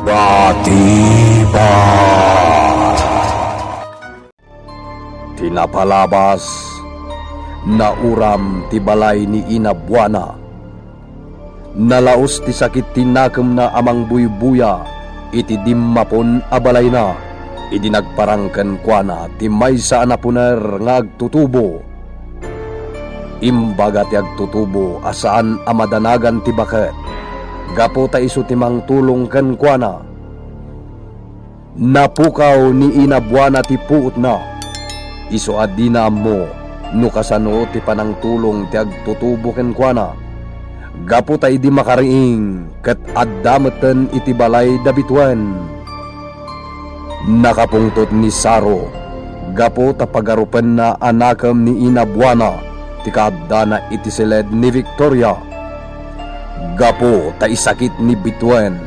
Batibat. Tinapalabas na uram ti balay ni Ina Buana. Nalaos ti sakit tinakam na amang buybuya iti dimmapon abalay na. Idinagparangken kuana ti maysa anapuner nga agtutubo. Imbaga ti agtutubo asaan amadanagan ti baket. Gapo ta isu ti mangtulong ken kuana. Napukaw ni Ina Buana ti puot na. Isu adina mo no kasano ti panangtulong ti agtutubo ken kuana. Gapo ta idi makariing ket addameten iti balay dabituen. Nakapungtot ni Saro, gapo ta pagarupen na anakam ni Ina Buana, ti kaadana iti siled ni Victoria. Gapo ta isakit ni Bituen,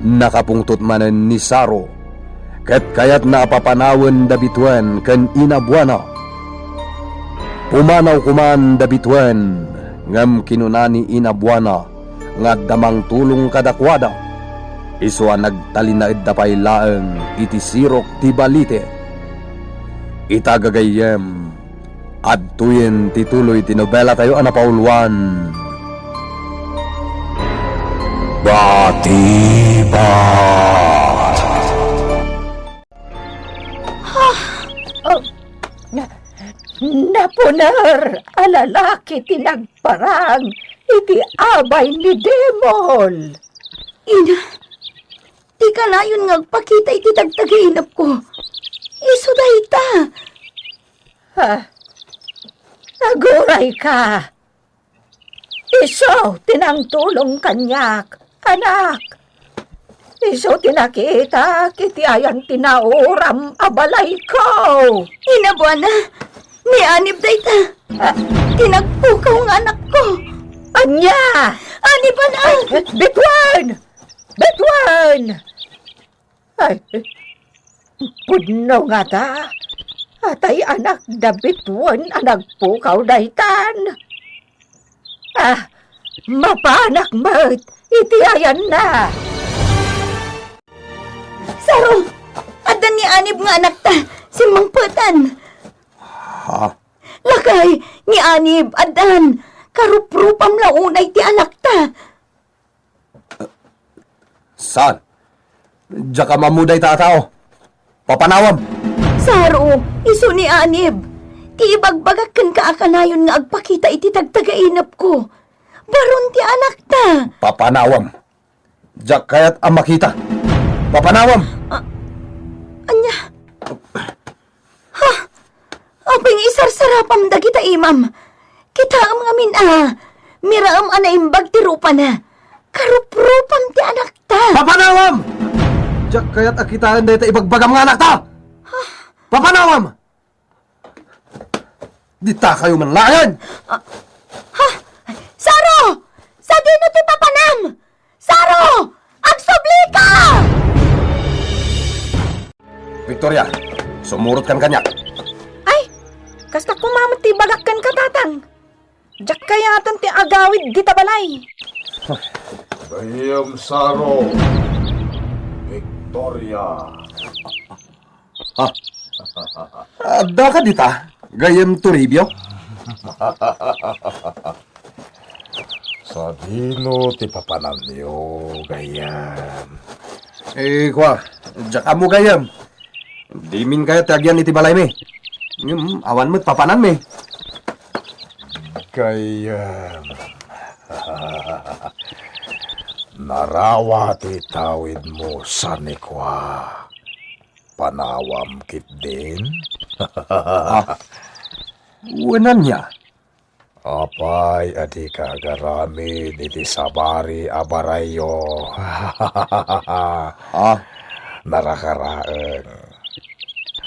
nakapungtot manen ni Saro, ket kayat na papanawen da Bituen ken Ina Buana. Pumanaw kuman da Bituen, ngam kinunani Ina Buana, nga damang tulong kadakwada. Iswa nagtalinaid da pay laeng iti sirok ti balite. Itagagayem adtuyen tituloy ti nobela tayo anapauluan. Batibat. Napunar alalaki tinagparang iti abay ni Demol. Ina, di ka layon nga agpakita iti tagtagainap ko. Iso dahita. Naguray ka. Iso tinangtulong kanyak, anak. Iso tinakita kiti ayan tinauram abalay ko. Ina Buana, ni Anib dahita. Tinagpukaw ng anak ko. Anya! Anib na! Bituan! Bituan! Ay, pudno nga ta. Atay anak da bituan anak pukaw daytan. Mapanak mat, iti ayan na. Saro, adan ni Anib nga anak ta, si Mang Putan. Ha? Lakay, ni Anib, adan, karuprupam launay ti anak ta. Saan? Diya ka mamuday tatao. Papanawam. Saro, iso ni Anib. Ti ibagbagakan ka akanayon nga agpakita iti tagtagainap ko. Baron ti anak ta. Papanawam. Diya kaya't ang makita. Papanawam. Anya? Ha? Aping isarsarapam da kita imam. Kita ang mga miraam anaimbag ti rupa na. Karuprupam ti anak ta. Papanawam! Diya kaya't akitaan dahil ibagbagam nga anak ta. Papanawam! Di ta kayo manlayan. Saro! Sa dino ti papanam! Saro! Agsubli ka! Victoria, sumurot kan kanya. Ay, kasta kumamot ti bagakkan ka tatang. Diyak kayatan ti agawid di tabalay. Gayam Saro, Victoria. Ada ka dita? Gayem Toribio? Sa dino ti papanan niyo, gayam. Kwa, diyak mo gayem. Di min kaya tagyan iti balay mi. Awan mo't papanan mi. Gayam. Narawa ti tawid mo sa nikwa. Panawam kit din? Uwanan niya. Apay, adi ka garami diti sabari abarayo. Narakaraeng.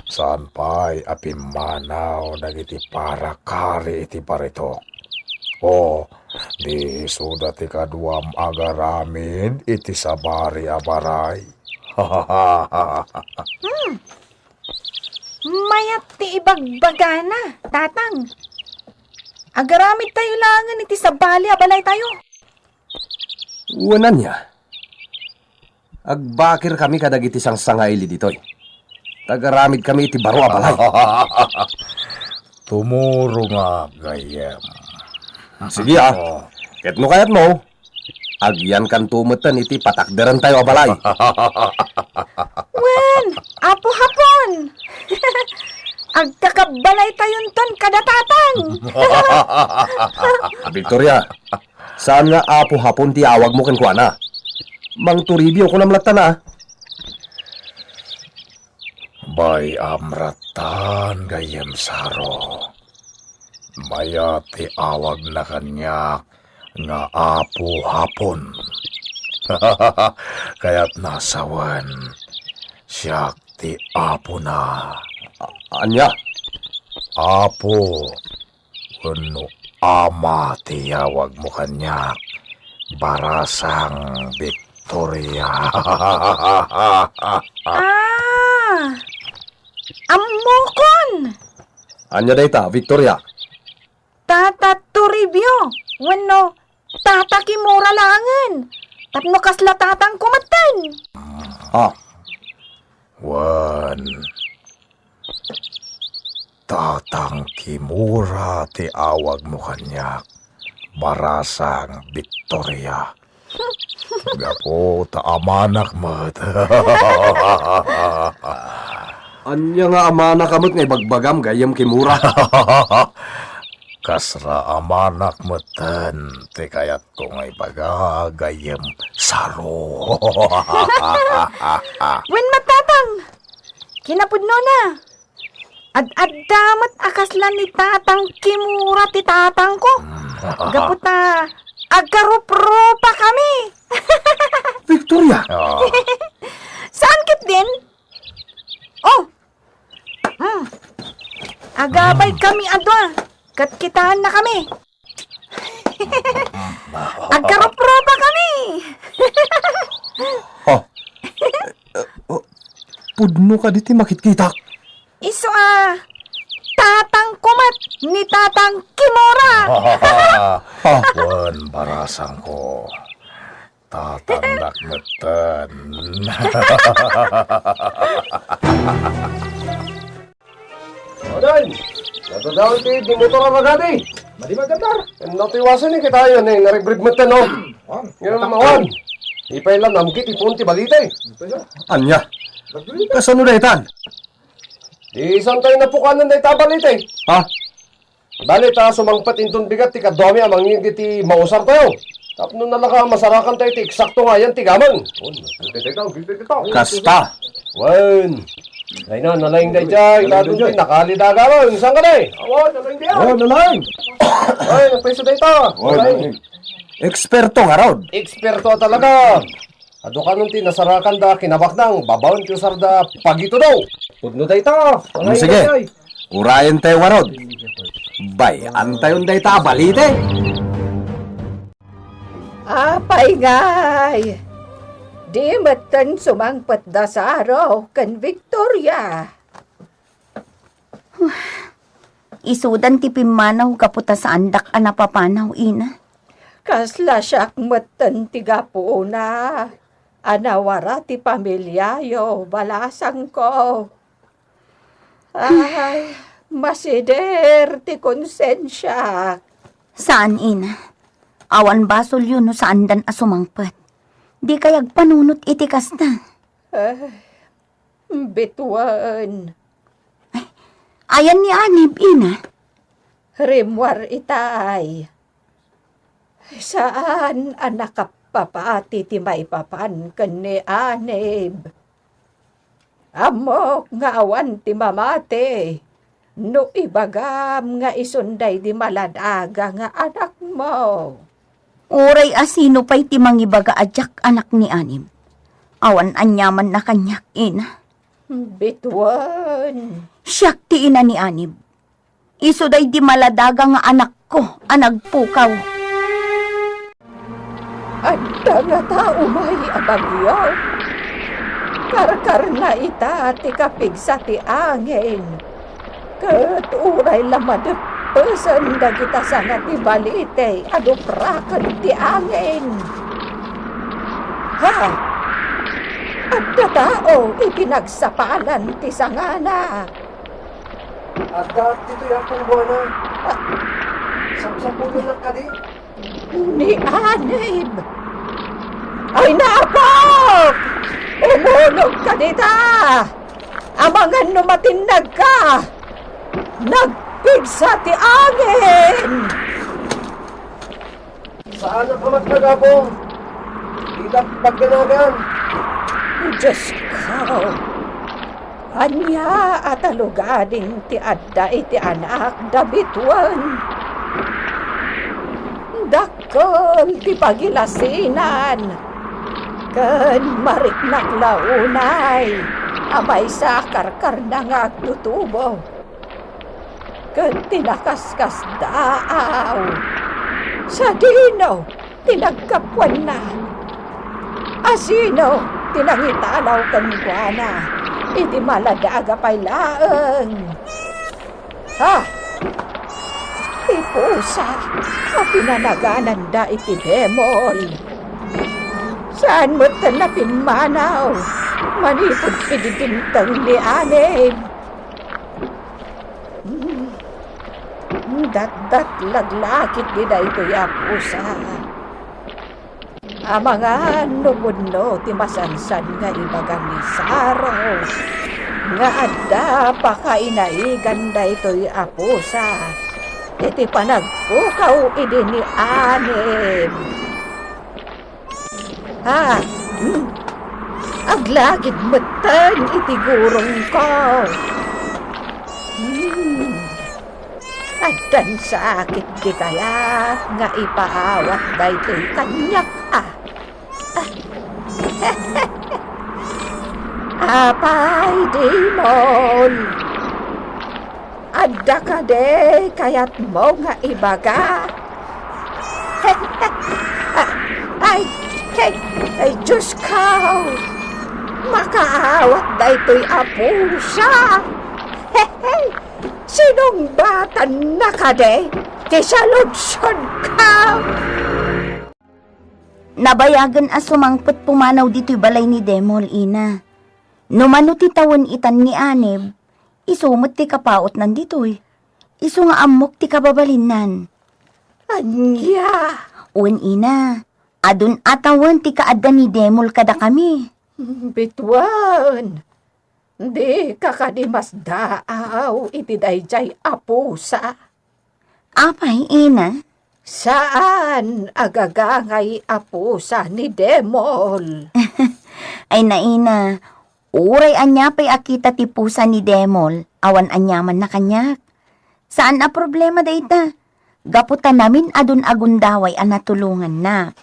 Saan pa'y apimanaw nagiti para kari iti paritok. O, di suda ti kaduam agaramin iti sabari abaray. Mayat ti ibagbagana, tatang. Agaramid tayo langan iti sabali abalay tayo. Uwanan niya. Agbakir kami kadagiti sang sangayli ditoy. Tagaramid kami iti baro a balay. Tumuro nga, gayem. Sige ket no kayat mo. Agyan kan tumutan iti patakderan tayo a balay. Wen, apo hapon. Agkakabalay tayon ton kadatatang. Victoria, saan nga apo hapon ti awag mo ken kuana? Mang Toribio ko namlatan na. Bay amratan, gayem saro. Maya ti awag na kanya nga apo hapon. Kaya't nasawan, siya ti apo na. Anya? Apo, kuno ama ti awag mo kanya. Barasang Victoria. Amokon. Anya dayta, Victoria? Tata Toribio. Wenno, tata Kimura langan. Tapno kasla tatang kumatan. Wan. Tatang Kimura ti awag mo kanya. Barasang Victoria. Gapo ta amanak mat. Anya nga amana kamot nga ibagbagam gayam Kimura. Kasra amanak matan ti kayat ko nga ibagagayem saro. Wen matatang. Kinapudno na. Ad-addamat akaslan ni tatang Kimura ti tatang ko. Gaputa, agarup-rupa kami. Victoria! Saan kit din? Oh! Agabay kami adwa. Katkitaan na kami. Agarup-rupa kami. Pudno ka diti makitkita. Iso tatang kumat ni tatang Kimura. Wan barasang ko. Tatandak matan. Odan, natadaw ti di motor ang magati. Madi magandar. Natiwasan ni kita yun eh, narebrib matan no. Ngayon mawan. Ipailan namkit ipon ti balita eh. Anya? Kasano daytan? Di isang tayo napukanan na itabalita eh. Balita sumangpat inton bigat ti kadwami amang yung ti mausar tayo. Tapno na laka masarakan tayo ti eksakto nga yan ti gamang. Kasta. Wan. Ay na, nalaing day jay. Ladong ti nakalida gamang. Saan ka na eh? Nalaing day. Nalaing. Ay, nagpaiso day ta. Nalaing. Eksperto nga raw. Eksperto talaga. Ado ka nung tinasarakan da kinabaknang babawin ti usar da pagito daw. Pudno day ta. Sige. Urayan tayo warod. Bay, antayon day ta balite. Apay ngay. Di matan sumangpat da sa araw kan Victoria. Isudan ti pimanaw kaputa sa andak anapapanaw, ina. Kasla siyak matan tiga po na. Anawara ti pamilyayo, balasang ko. Ay, masider ti konsensya. Saan, ina? Awan basol yun no sa andan asumangpat. Di kayag panunot iti kasta. Bituan. Ayan ni Anib, ina. Rimwar itay. Saan anak kapapati ti may papan kan ni Anib? Amok nga awan ti mamate. No ibagam nga isunday di maladaga nga anak mo. Uray asino pa'y ti mangibaga adyak anak ni Anib. Awan anyaman na kanyak, ina. Bituan. Siyak ti ina ni Anib. Isuday di maladaga nga anak ko, anagpukaw. Anda nga tao may abagyo. Karkar na ita ti kapigsa ti angin. Kat uray lamadot pesan da kita sangat ti balite. Aduprakan ti angin. Ha? tao ipinagsapalan ti sangana. At dati dito yung akong buwana. Sapsapulo lang ka di. Ni Anib. Ay napok! Umulog ka dita! Amangan numatinag ka! Nagpigsa ti angin! Saan ang kamatnagabo? Idak pagkanagan. Diyos ko! Anya at alugading ti adda iti anak da bituan. Dakol ti pagilasinan. Ken mariknak launay. Amay sa karkar na nga agtutubo. Ken tinakaskas daaw. Sa dino, tinagkapuan na. Asino, tinangitalaw kan kuana. Iti maladaga pa'y laeng. Ha? Ipusa, pinanaganan da iti demol. Saan mo't na pinmanaw? Manipod pinitintang ni Anib. Dat laglakit di da ito'y apusa. Mga nubunno ti masansan nga ibagan ni Saro. Nga adda pakainaigan da ito'y apusa. Iti panagpukaw idi ni Anib. Ha? Aglagid matan iti gurong ko. Addan sakit di kaya nga ipaawat da ito'y kanyak Apay demon. Adda ka de kayat mo nga ibaga. Ay, Diyos ko! Makaawat da ito'y apusa! Sinong batan na ka de? Kisaludsod ka! Nabayagan a sumangpot pumanaw dito'y balay ni Demol, ina. Numano ti tawon itan ni Anib, isumot ti kapaot nandito'y. Isu nga amok ti kababalinan. Anya! Uwan, ina. Adun atawan ti kaadda ni Demol kada kami. Bituan! Di kakadimas daaw iti dayjay apusa. Apay, ina? Saan agagangay apusa ni Demol? Ay naina, uray anya pa'y akita ti pusa ni Demol, awan anyaman na kanyak. Saan a problema dayta? Gaputan namin adun agundaway ang natulungan na.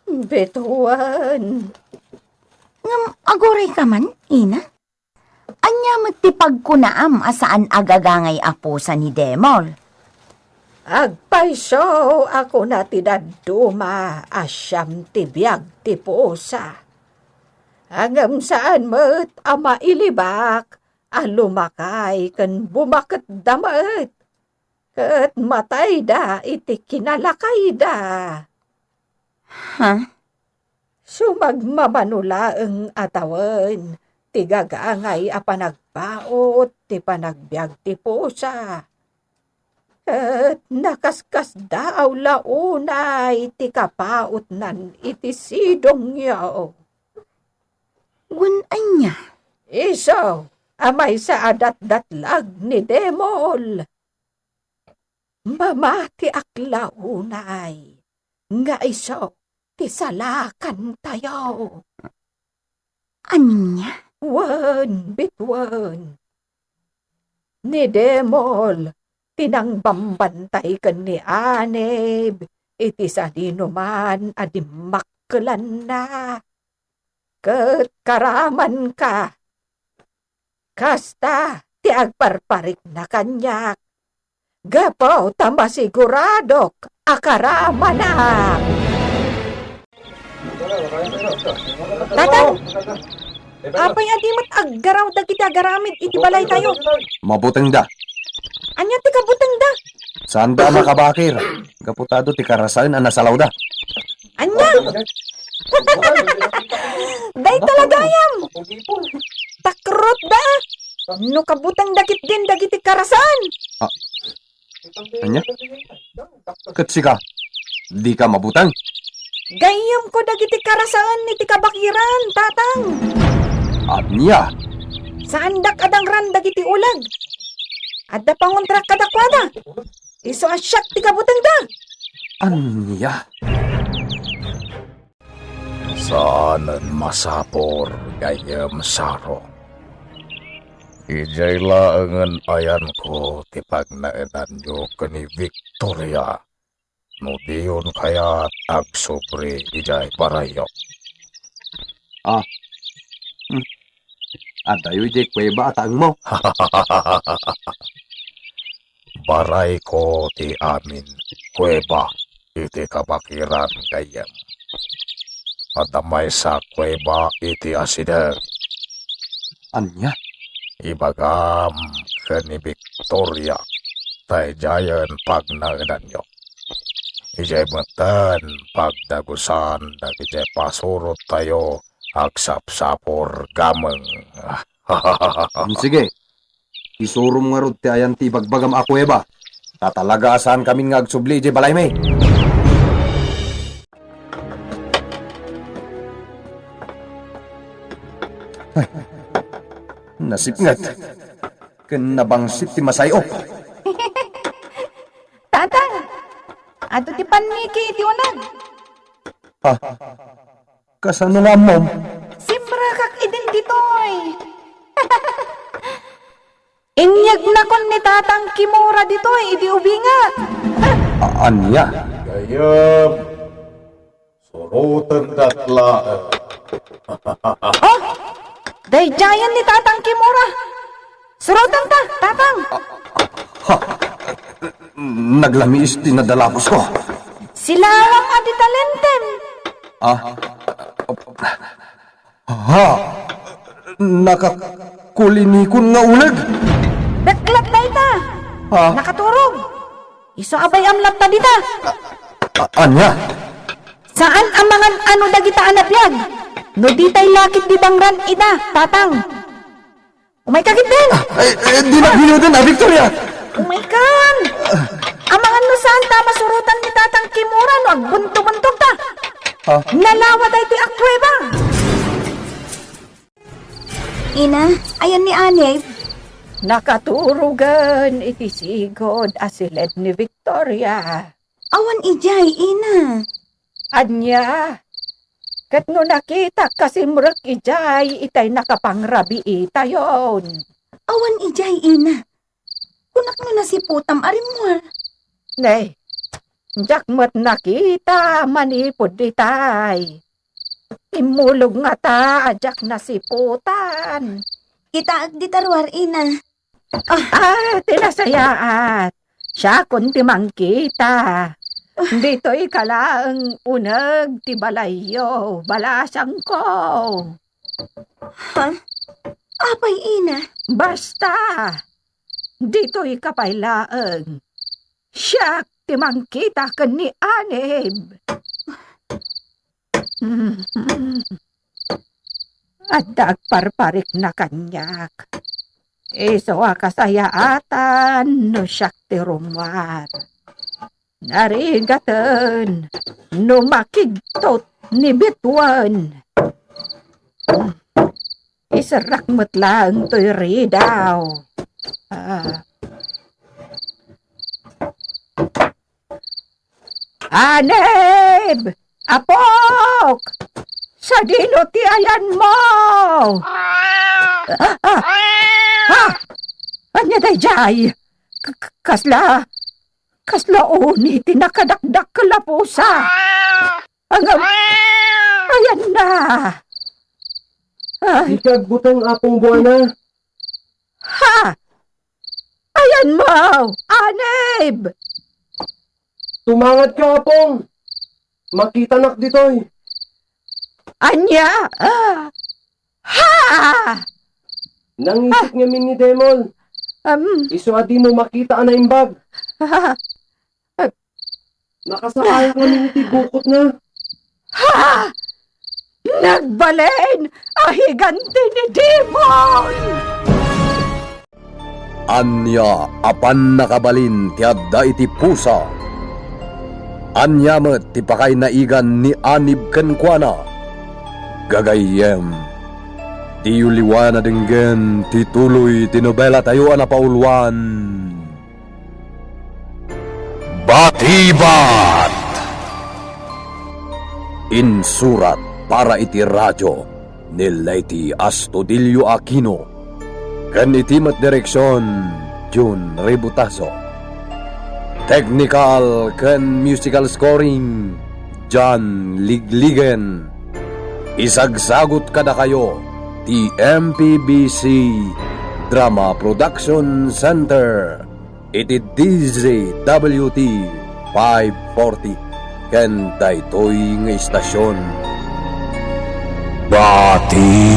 Bituan! Ngam, agoray ka man, ina? Anya magtipag ko naam asaan agagangay apusa ni Demol. Agpayso ako na tinaduma asyam ti biyag ti pusa. Hangam saan mo't ama ilibak, alumakay kan bumakat damat. Kat matay da iti kinalakay da. Ha? Sumagmamanula ang atawan, ti gagangay a panagpaot, ti panagbiag ti pusa. At nakaskas daw launay ti kapaot nan iti sidong yaw. Gun anya? Iso, amay sa adat-datlag ni Demol. Mamati ak launay, nga iso ti salakan tayo. Anya? Wan, bitwan. Ni Demol, tinangbambantay kan ni Anib, iti sa dinuman adimakkelan na. Ket karaman ka. Kasta, ti agparparik na kanyak. Gapaw tamba siguradok, akarama na. Tatan! Apay adimat aggaraw dagiti agaramid iti balay tayo. Mabuting da. Anya ti kabuteng da? Saan da makabakir? Kaputado ti karasan ang nasalaw da. Anya? Day talaga yam. Takrot da. No kabutang dagit din dagiti karasan. Anya? Katsi ka, di ka mabutang. Gayam ko dagiti karasan ni ti kabakiran, tatang. Anya? Saan dak adang ran dagiti ulag? Adda pangontrak kadakwada. Iso asyak ti kabutang da. Anya? Saanan masapor gayam saro. Ijay laengan ayan ko tipag naedan nyo kani Victoria. No diyon kayat agsobre ijay barayo. At tayo iti kuweba atang mo. Baray ko ti amin kuweba iti kabakiran gayam. At amay sa kuweba iti asideg. Anya? Ibagam kani Victoria tay jayan pag naedan nyo. Ijay matan pagdagusan dagijay pasurot tayo agsap-sapor gameng. Sige. Isurum nga rod ti ayan ti bagbagam a kuweba. Tatalaga saan kami nga agsubli iti balay may. Nasipngat. Kanabangsit ti masayo. Tatang, ato ti paniki iti unag. Kasano nga mom? Simbra kak idin ditoy. Inyag na kon ni tatang Kimura ditoy, idi ubinga. Anya? Gayam, surutan datla. Dayjayan ni tatang Kimura. Surutan ta, tatang. Naglamiis tinadalapos ko. Silalang adi talentem. Nakakulinikon nga ulag. Daklat na ita. Nakaturog. Iso abay amlat ta dita. Anya? Saan ang mga ano dagita anapyag? No ditay lakit di bangran ida, tatang. Umay kagit din. Di na binudan na, Victoria. Umay kan. Ang mga no saan ta masurutan ni tatang Kimura no agbunto-buntog ta. Nalawa tayo ti akweba. Ina, ayan ni Aneb. Nakaturugan iti sigod asiled ni Victoria. Awan ijay, ina. Anya, kat no nakita kasi murag ijay itay nakapangrabi itayon. Awan ijay, ina. Kunak mo na si putam arimwar. Nay, jakmat nakita manipod ditay. Imulog nga ta, ajak na siputan. Kita di tarwar, ina. Tinasayaat. Siya kun ti mangkita. Dito ikalaang unag ti balayo, balasang ko. Ha? Apay, ina. Basta, dito ikapailaang. Siya ti mangkita ken ni Aneb. At dagparparik na kanyak. Iso kasayaatan no siyak ti rumwat. Narigatan no makigtot ni Bituan. Isarak mo't lang to'y ridaw. Aneb! Apok! Sa dino ti ayan mo! Anya dayjay? Kasla uni tinakadakdak kalapusa. Ayan na. Ikagbutang akong buwana. Ha! Ayan mo! Aneb! Tumangad ka, apong. Makita nak ditoy. Anya! Ha! Nangisip nga min ni Demol. Iso adi mo makita na imbag. Nakasakaya nga min iti bukot na. Ha! Nagbalen! Ahiganti ni Demon! Anya apan nakabalin ti adda iti pusa. Anya met ti pakay naigan ni Anib ken kuana. Gagayem. Ti uliwan na denggen ti tuloy ti nobela tayo na pauluan. Batibat! Insurat para iti radyo ni Lady Astudillo Aquino. Kan itimat direksyon, Jun Rebutaso. Technical kan musical scoring, John Ligligen. Isagsagot kada kayo, ti MPBC Drama Production Center. Iti DZWT 540 ken daytoy nga istasyon. Batibat!